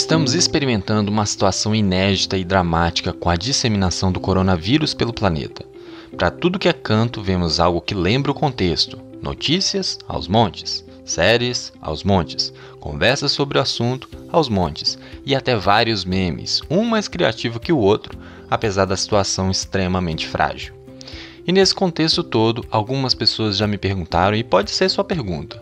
Estamos experimentando uma situação inédita e dramática com a disseminação do coronavírus pelo planeta. Para tudo que é canto, vemos algo que lembra o contexto. Notícias aos montes, séries aos montes, conversas sobre o assunto aos montes e até vários memes, um mais criativo que o outro, apesar da situação extremamente frágil. E nesse contexto todo, algumas pessoas já me perguntaram, e pode ser sua pergunta: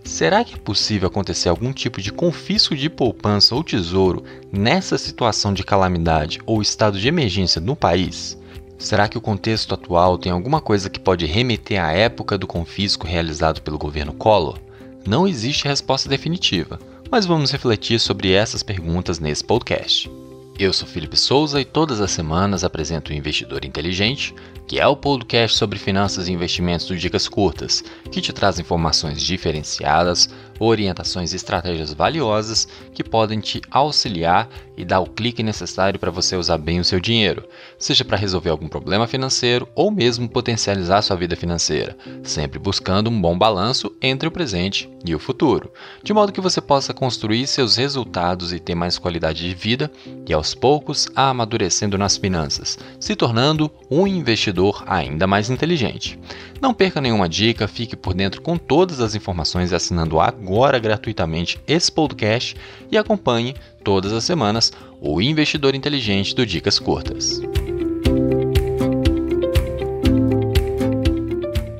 será que é possível acontecer algum tipo de confisco de poupança ou tesouro nessa situação de calamidade ou estado de emergência no país? Será que o contexto atual tem alguma coisa que pode remeter à época do confisco realizado pelo governo Collor? Não existe resposta definitiva, mas vamos refletir sobre essas perguntas nesse podcast. Eu sou Felipe Souza e todas as semanas apresento o Investidor Inteligente, que é o podcast sobre finanças e investimentos do Dicas Curtas, que te traz informações diferenciadas, orientações e estratégias valiosas que podem te auxiliar e dar o clique necessário para você usar bem o seu dinheiro, seja para resolver algum problema financeiro ou mesmo potencializar sua vida financeira, sempre buscando um bom balanço entre o presente e o futuro, de modo que você possa construir seus resultados e ter mais qualidade de vida e aos poucos amadurecendo nas finanças, se tornando um investidor ainda mais inteligente. Não perca nenhuma dica, fique por dentro com todas as informações assinando agora gratuitamente esse podcast e acompanhe todas as semanas o Investidor Inteligente do Dicas Curtas.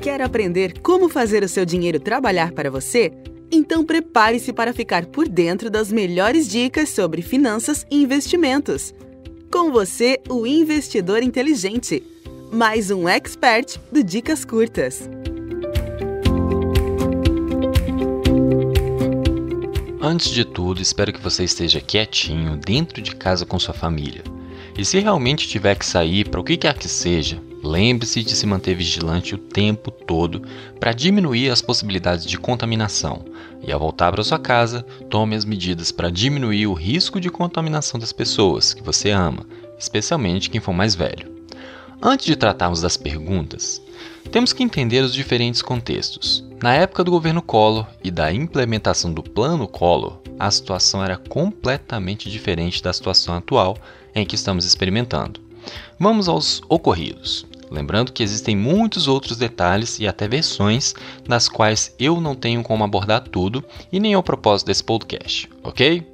Quer aprender como fazer o seu dinheiro trabalhar para você? Então prepare-se para ficar por dentro das melhores dicas sobre finanças e investimentos. Com você, o Investidor Inteligente, mais um expert do Dicas Curtas. Antes de tudo, espero que você esteja quietinho dentro de casa com sua família. E se realmente tiver que sair para o que quer que seja, lembre-se de se manter vigilante o tempo todo para diminuir as possibilidades de contaminação. E ao voltar para sua casa, tome as medidas para diminuir o risco de contaminação das pessoas que você ama, especialmente quem for mais velho. Antes de tratarmos das perguntas, temos que entender os diferentes contextos. Na época do governo Collor e da implementação do Plano Collor, a situação era completamente diferente da situação atual em que estamos experimentando. Vamos aos ocorridos. Lembrando que existem muitos outros detalhes e até versões das quais eu não tenho como abordar tudo e nem é o propósito desse podcast, ok?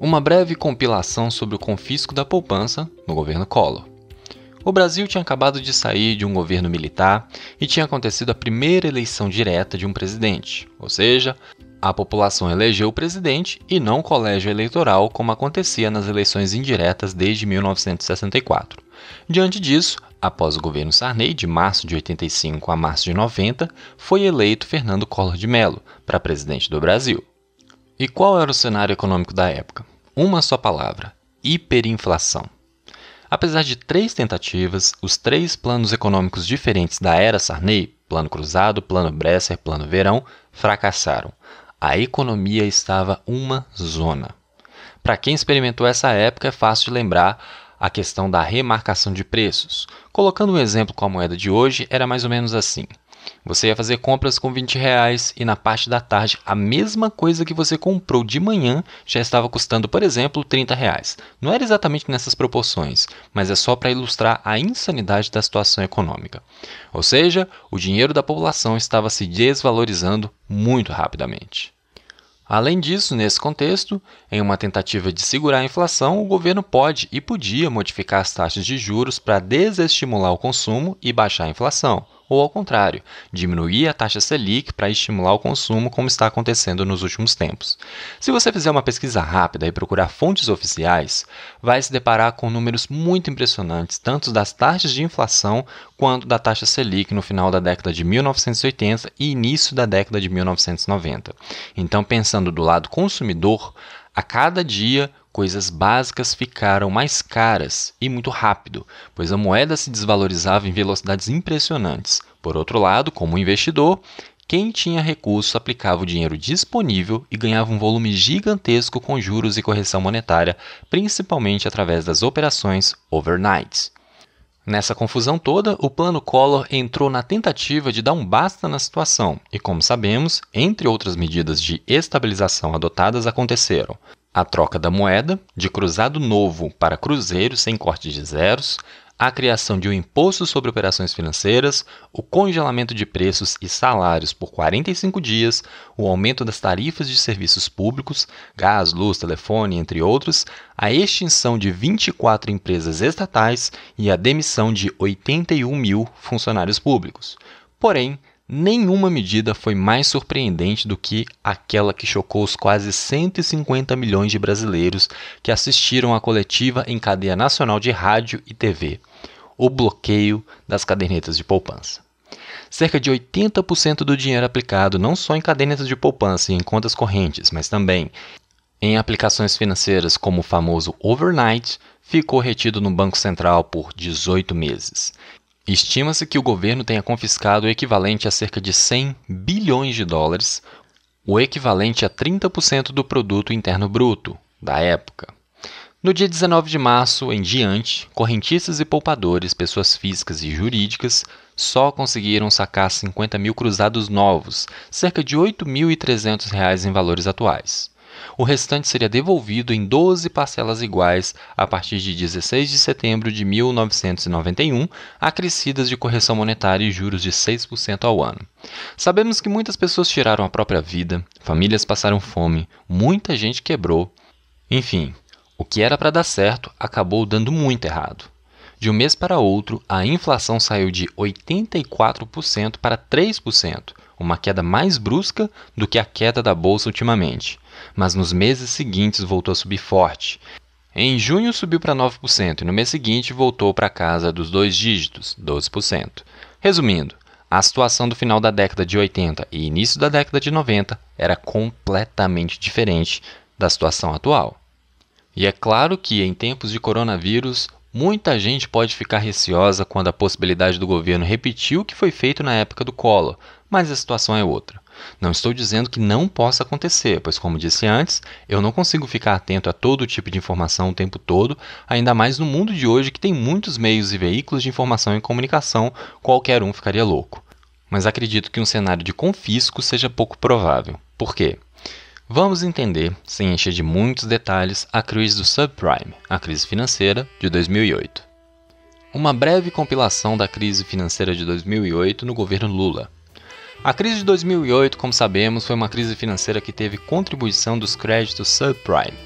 Uma breve compilação sobre o confisco da poupança no governo Collor. O Brasil tinha acabado de sair de um governo militar e tinha acontecido a primeira eleição direta de um presidente, ou seja, a população elegeu o presidente e não o colégio eleitoral como acontecia nas eleições indiretas desde 1964. Diante disso, após o governo Sarney, de março de 85 a março de 90, foi eleito Fernando Collor de Mello para presidente do Brasil. E qual era o cenário econômico da época? Uma só palavra: hiperinflação. Apesar de 3 tentativas, os 3 planos econômicos diferentes da era Sarney, Plano Cruzado, Plano Bresser, Plano Verão, fracassaram. A economia estava uma zona. Para quem experimentou essa época, é fácil de lembrar a questão da remarcação de preços. Colocando um exemplo com a moeda de hoje, era mais ou menos assim. Você ia fazer compras com R$20 e na parte da tarde a mesma coisa que você comprou de manhã já estava custando, por exemplo, R$30. Não era exatamente nessas proporções, mas é só para ilustrar a insanidade da situação econômica. Ou seja, o dinheiro da população estava se desvalorizando muito rapidamente. Além disso, nesse contexto, em uma tentativa de segurar a inflação, o governo pode e podia modificar as taxas de juros para desestimular o consumo e baixar a inflação. Ou, ao contrário, diminuir a taxa Selic para estimular o consumo, como está acontecendo nos últimos tempos. Se você fizer uma pesquisa rápida e procurar fontes oficiais, vai se deparar com números muito impressionantes, tanto das taxas de inflação quanto da taxa Selic no final da década de 1980 e início da década de 1990. Então, pensando do lado consumidor, a cada dia, coisas básicas ficaram mais caras e muito rápido, pois a moeda se desvalorizava em velocidades impressionantes. Por outro lado, como investidor, quem tinha recursos aplicava o dinheiro disponível e ganhava um volume gigantesco com juros e correção monetária, principalmente através das operações overnight. Nessa confusão toda, o Plano Collor entrou na tentativa de dar um basta na situação e, como sabemos, entre outras medidas de estabilização adotadas aconteceram a troca da moeda, de cruzado novo para cruzeiro sem corte de zeros, a criação de um imposto sobre operações financeiras, o congelamento de preços e salários por 45 dias, o aumento das tarifas de serviços públicos, gás, luz, telefone, entre outros, a extinção de 24 empresas estatais e a demissão de 81 mil funcionários públicos. Porém, nenhuma medida foi mais surpreendente do que aquela que chocou os quase 150 milhões de brasileiros que assistiram à coletiva em cadeia nacional de rádio e TV: o bloqueio das cadernetas de poupança. Cerca de 80% do dinheiro aplicado não só em cadernetas de poupança e em contas correntes, mas também em aplicações financeiras como o famoso overnight, ficou retido no Banco Central por 18 meses. Estima-se que o governo tenha confiscado o equivalente a cerca de 100 bilhões de dólares, o equivalente a 30% do produto interno bruto da época. No dia 19 de março em diante, correntistas e poupadores, pessoas físicas e jurídicas, só conseguiram sacar 50 mil cruzados novos, cerca de R$ 8.300 em valores atuais. O restante seria devolvido em 12 parcelas iguais a partir de 16 de setembro de 1991, acrescidas de correção monetária e juros de 6% ao ano. Sabemos que muitas pessoas tiraram a própria vida, famílias passaram fome, muita gente quebrou. Enfim, o que era para dar certo acabou dando muito errado. De um mês para outro, a inflação saiu de 84% para 3%, uma queda mais brusca do que a queda da bolsa ultimamente. Mas nos meses seguintes voltou a subir forte. Em junho subiu para 9% e no mês seguinte voltou para casa dos 2 dígitos, 12%. Resumindo, a situação do final da década de 80 e início da década de 90 era completamente diferente da situação atual. E é claro que em tempos de coronavírus, muita gente pode ficar receosa quando a possibilidade do governo repetir o que foi feito na época do Collor, mas a situação é outra. Não estou dizendo que não possa acontecer, pois, como disse antes, eu não consigo ficar atento a todo tipo de informação o tempo todo, ainda mais no mundo de hoje que tem muitos meios e veículos de informação e comunicação, qualquer um ficaria louco. Mas acredito que um cenário de confisco seja pouco provável. Por quê? Vamos entender, sem encher de muitos detalhes, a crise do subprime, a crise financeira de 2008. Uma breve compilação da crise financeira de 2008 no governo Lula. A crise de 2008, como sabemos, foi uma crise financeira que teve contribuição dos créditos subprime.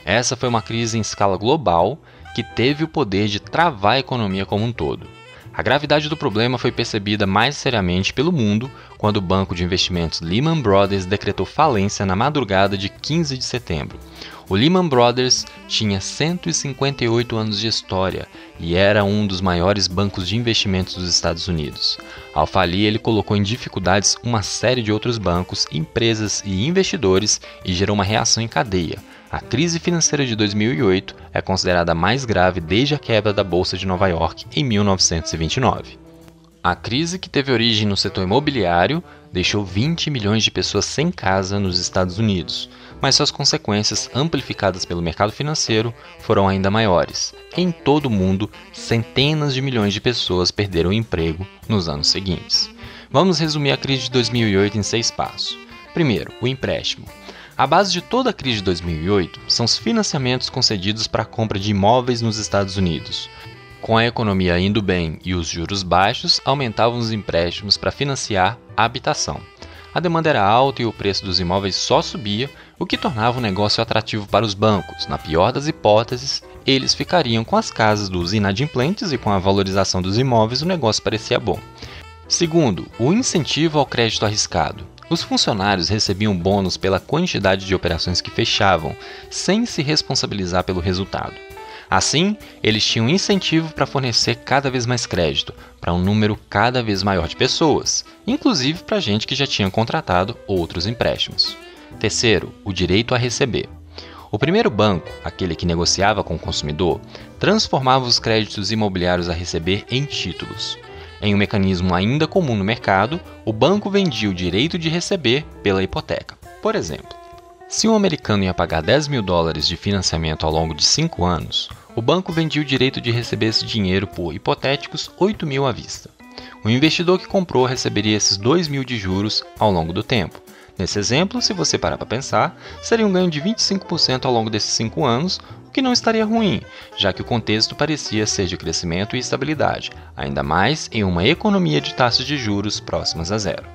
Essa foi uma crise em escala global que teve o poder de travar a economia como um todo. A gravidade do problema foi percebida mais seriamente pelo mundo quando o banco de investimentos Lehman Brothers decretou falência na madrugada de 15 de setembro. O Lehman Brothers tinha 158 anos de história e era um dos maiores bancos de investimentos dos Estados Unidos. Ao falir, ele colocou em dificuldades uma série de outros bancos, empresas e investidores e gerou uma reação em cadeia. A crise financeira de 2008 é considerada a mais grave desde a quebra da Bolsa de Nova York em 1929. A crise, que teve origem no setor imobiliário, deixou 20 milhões de pessoas sem casa nos Estados Unidos, mas suas consequências, amplificadas pelo mercado financeiro, foram ainda maiores. Em todo o mundo, centenas de milhões de pessoas perderam o emprego nos anos seguintes. Vamos resumir a crise de 2008 em 6 passos. Primeiro, o empréstimo. A base de toda a crise de 2008 são os financiamentos concedidos para a compra de imóveis nos Estados Unidos. Com a economia indo bem e os juros baixos, aumentavam os empréstimos para financiar a habitação. A demanda era alta e o preço dos imóveis só subia, o que tornava o negócio atrativo para os bancos. Na pior das hipóteses, eles ficariam com as casas dos inadimplentes e com a valorização dos imóveis o negócio parecia bom. Segundo, o incentivo ao crédito arriscado. Os funcionários recebiam bônus pela quantidade de operações que fechavam, sem se responsabilizar pelo resultado. Assim, eles tinham incentivo para fornecer cada vez mais crédito, para um número cada vez maior de pessoas, inclusive para gente que já tinha contratado outros empréstimos. Terceiro, o direito a receber. O primeiro banco, aquele que negociava com o consumidor, transformava os créditos imobiliários a receber em títulos. Em um mecanismo ainda comum no mercado, o banco vendia o direito de receber pela hipoteca. Por exemplo, se um americano ia pagar $10 mil de financiamento ao longo de 5 anos, o banco vendia o direito de receber esse dinheiro por hipotéticos 8 mil à vista. O investidor que comprou receberia esses 2 mil de juros ao longo do tempo. Nesse exemplo, se você parar para pensar, seria um ganho de 25% ao longo desses 5 anos, o que não estaria ruim, já que o contexto parecia ser de crescimento e estabilidade, ainda mais em uma economia de taxas de juros próximas a zero.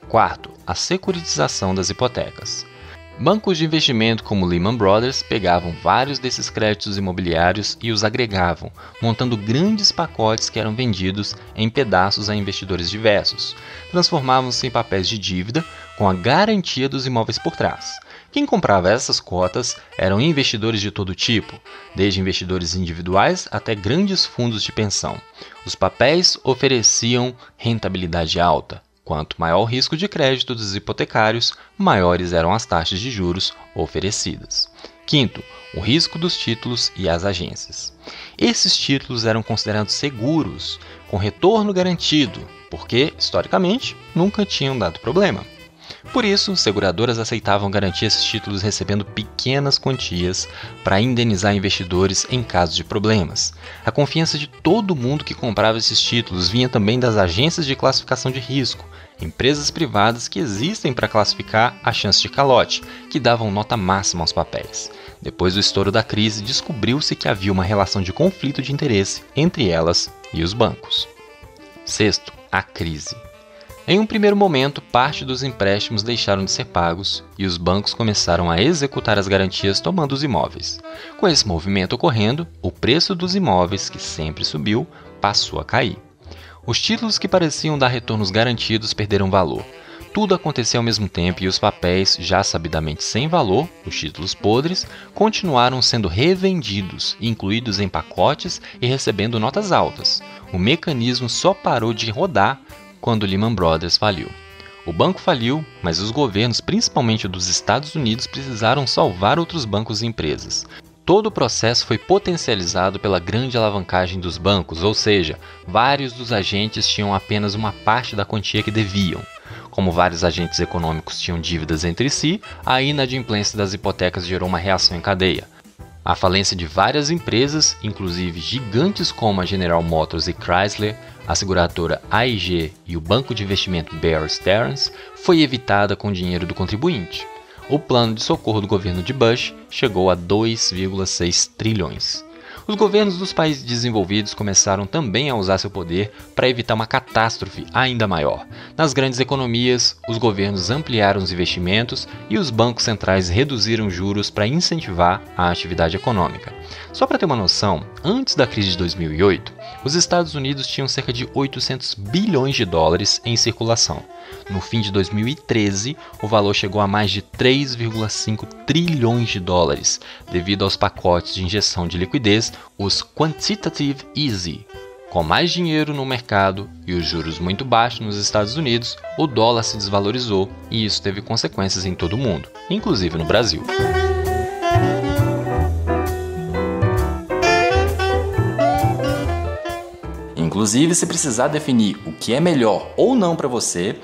Quarto, a securitização das hipotecas. Bancos de investimento como Lehman Brothers pegavam vários desses créditos imobiliários e os agregavam, montando grandes pacotes que eram vendidos em pedaços a investidores diversos. Transformavam-se em papéis de dívida com a garantia dos imóveis por trás. Quem comprava essas cotas eram investidores de todo tipo, desde investidores individuais até grandes fundos de pensão. Os papéis ofereciam rentabilidade alta. Quanto maior o risco de crédito dos hipotecários, maiores eram as taxas de juros oferecidas. Quinto, o risco dos títulos e as agências. Esses títulos eram considerados seguros, com retorno garantido, porque, historicamente, nunca tinham dado problema. Por isso, seguradoras aceitavam garantir esses títulos recebendo pequenas quantias para indenizar investidores em caso de problemas. A confiança de todo mundo que comprava esses títulos vinha também das agências de classificação de risco, empresas privadas que existem para classificar a chance de calote, que davam nota máxima aos papéis. Depois do estouro da crise, descobriu-se que havia uma relação de conflito de interesse entre elas e os bancos. Sexto, a crise. Em um primeiro momento, parte dos empréstimos deixaram de ser pagos e os bancos começaram a executar as garantias tomando os imóveis. Com esse movimento ocorrendo, o preço dos imóveis, que sempre subiu, passou a cair. Os títulos que pareciam dar retornos garantidos perderam valor. Tudo aconteceu ao mesmo tempo e os papéis, já sabidamente sem valor, os títulos podres, continuaram sendo revendidos, incluídos em pacotes e recebendo notas altas. O mecanismo só parou de rodar quando Lehman Brothers faliu. O banco faliu, mas os governos, principalmente dos Estados Unidos, precisaram salvar outros bancos e empresas. Todo o processo foi potencializado pela grande alavancagem dos bancos, ou seja, vários dos agentes tinham apenas uma parte da quantia que deviam. Como vários agentes econômicos tinham dívidas entre si, a inadimplência das hipotecas gerou uma reação em cadeia. A falência de várias empresas, inclusive gigantes como a General Motors e Chrysler, a seguradora AIG e o banco de investimento Bear Stearns, foi evitada com o dinheiro do contribuinte. O plano de socorro do governo de Bush chegou a 2,6 trilhões. Os governos dos países desenvolvidos começaram também a usar seu poder para evitar uma catástrofe ainda maior. Nas grandes economias, os governos ampliaram os investimentos e os bancos centrais reduziram juros para incentivar a atividade econômica. Só para ter uma noção, antes da crise de 2008, os Estados Unidos tinham cerca de 800 bilhões de dólares em circulação. No fim de 2013, o valor chegou a mais de 3,5 trilhões de dólares, devido aos pacotes de injeção de liquidez, os Quantitative Easy. Com mais dinheiro no mercado e os juros muito baixos nos Estados Unidos, o dólar se desvalorizou e isso teve consequências em todo o mundo, inclusive no Brasil. Inclusive, se precisar definir o que é melhor ou não para você,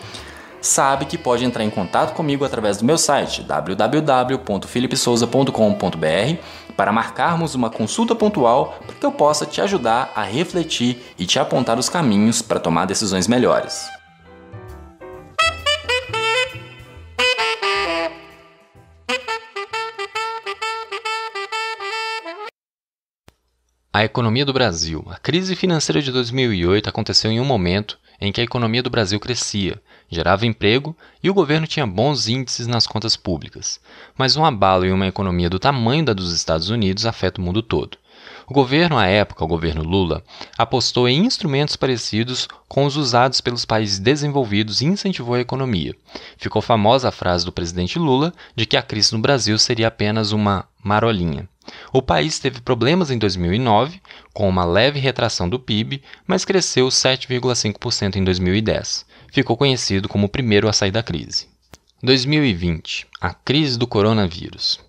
sabe que pode entrar em contato comigo através do meu site www.philipsouza.com.br para marcarmos uma consulta pontual para que eu possa te ajudar a refletir e te apontar os caminhos para tomar decisões melhores. A economia do Brasil. A crise financeira de 2008 aconteceu em um momento em que a economia do Brasil crescia, gerava emprego e o governo tinha bons índices nas contas públicas. Mas um abalo em uma economia do tamanho da dos Estados Unidos afeta o mundo todo. O governo, à época, o governo Lula, apostou em instrumentos parecidos com os usados pelos países desenvolvidos e incentivou a economia. Ficou famosa a frase do presidente Lula de que a crise no Brasil seria apenas uma marolinha. O país teve problemas em 2009, com uma leve retração do PIB, mas cresceu 7,5% em 2010. Ficou conhecido como o primeiro a sair da crise. 2020. A crise do coronavírus.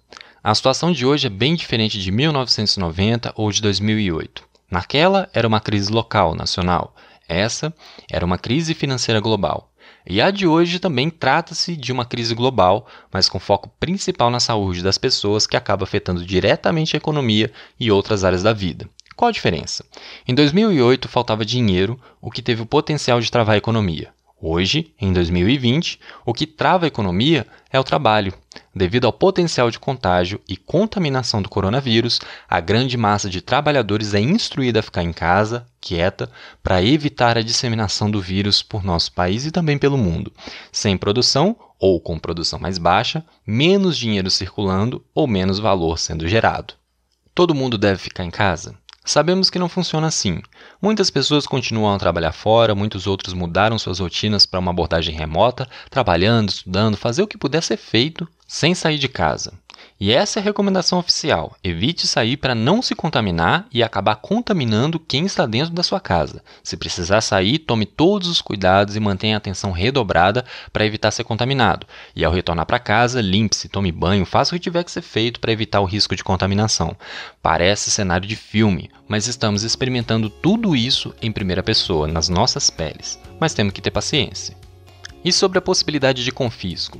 A situação de hoje é bem diferente de 1990 ou de 2008. Naquela era uma crise local, nacional. Essa era uma crise financeira global. E a de hoje também trata-se de uma crise global, mas com foco principal na saúde das pessoas, que acaba afetando diretamente a economia e outras áreas da vida. Qual a diferença? Em 2008 faltava dinheiro, o que teve o potencial de travar a economia. Hoje, em 2020, o que trava a economia é o trabalho. Devido ao potencial de contágio e contaminação do coronavírus, a grande massa de trabalhadores é instruída a ficar em casa, quieta, para evitar a disseminação do vírus por nosso país e também pelo mundo. Sem produção, ou com produção mais baixa, menos dinheiro circulando ou menos valor sendo gerado. Todo mundo deve ficar em casa? Sabemos que não funciona assim. Muitas pessoas continuam a trabalhar fora, muitos outros mudaram suas rotinas para uma abordagem remota, trabalhando, estudando, fazer o que puder ser feito sem sair de casa. E essa é a recomendação oficial. Evite sair para não se contaminar e acabar contaminando quem está dentro da sua casa. Se precisar sair, tome todos os cuidados e mantenha a atenção redobrada para evitar ser contaminado. E ao retornar para casa, limpe-se, tome banho, faça o que tiver que ser feito para evitar o risco de contaminação. Parece cenário de filme, mas estamos experimentando tudo isso em primeira pessoa, nas nossas peles. Mas temos que ter paciência. E sobre a possibilidade de confisco?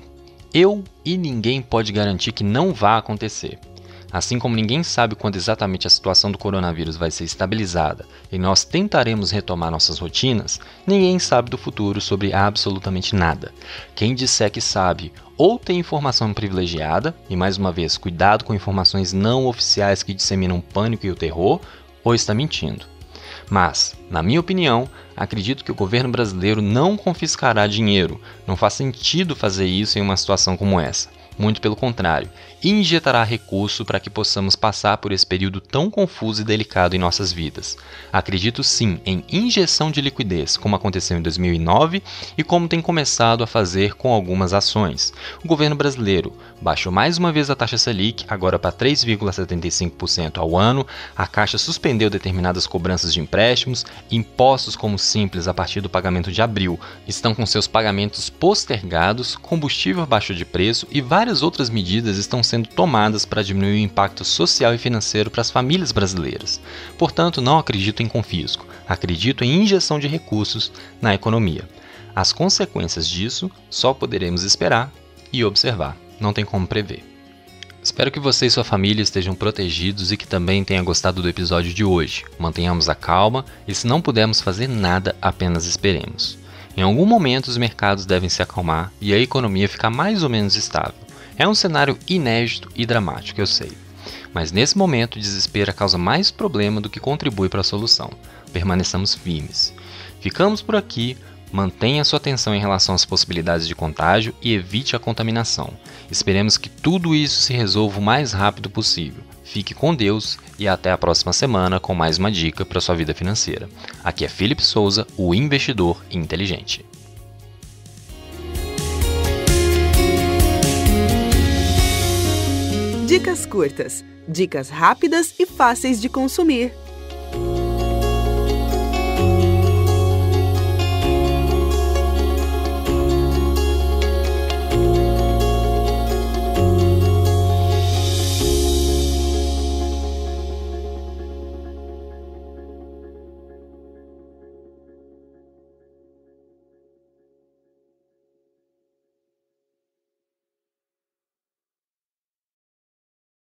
Eu e ninguém pode garantir que não vá acontecer. Assim como ninguém sabe quando exatamente a situação do coronavírus vai ser estabilizada e nós tentaremos retomar nossas rotinas, ninguém sabe do futuro sobre absolutamente nada. Quem disser que sabe ou tem informação privilegiada, e mais uma vez, cuidado com informações não oficiais que disseminam o pânico e o terror, ou está mentindo. Mas, na minha opinião, acredito que o governo brasileiro não confiscará dinheiro. Não faz sentido fazer isso em uma situação como essa. Muito pelo contrário, injetará recurso para que possamos passar por esse período tão confuso e delicado em nossas vidas. Acredito sim em injeção de liquidez, como aconteceu em 2009 e como tem começado a fazer com algumas ações. O governo brasileiro baixou mais uma vez a taxa Selic, agora para 3,75% ao ano, a Caixa suspendeu determinadas cobranças de empréstimos, impostos como simples a partir do pagamento de abril estão com seus pagamentos postergados, combustível baixou de preço e várias outras medidas estão sendo tomadas para diminuir o impacto social e financeiro para as famílias brasileiras. Portanto, não acredito em confisco, acredito em injeção de recursos na economia. As consequências disso só poderemos esperar e observar, não tem como prever. Espero que você e sua família estejam protegidos e que também tenha gostado do episódio de hoje. Mantenhamos a calma e, se não pudermos fazer nada, apenas esperemos. Em algum momento os mercados devem se acalmar e a economia ficar mais ou menos estável. É um cenário inédito e dramático, eu sei. Mas nesse momento o desespero causa mais problema do que contribui para a solução. Permaneçamos firmes. Ficamos por aqui, mantenha sua atenção em relação às possibilidades de contágio e evite a contaminação. Esperemos que tudo isso se resolva o mais rápido possível. Fique com Deus e até a próxima semana com mais uma dica para sua vida financeira. Aqui é Felipe Souza, o investidor inteligente. Dicas curtas, dicas rápidas e fáceis de consumir.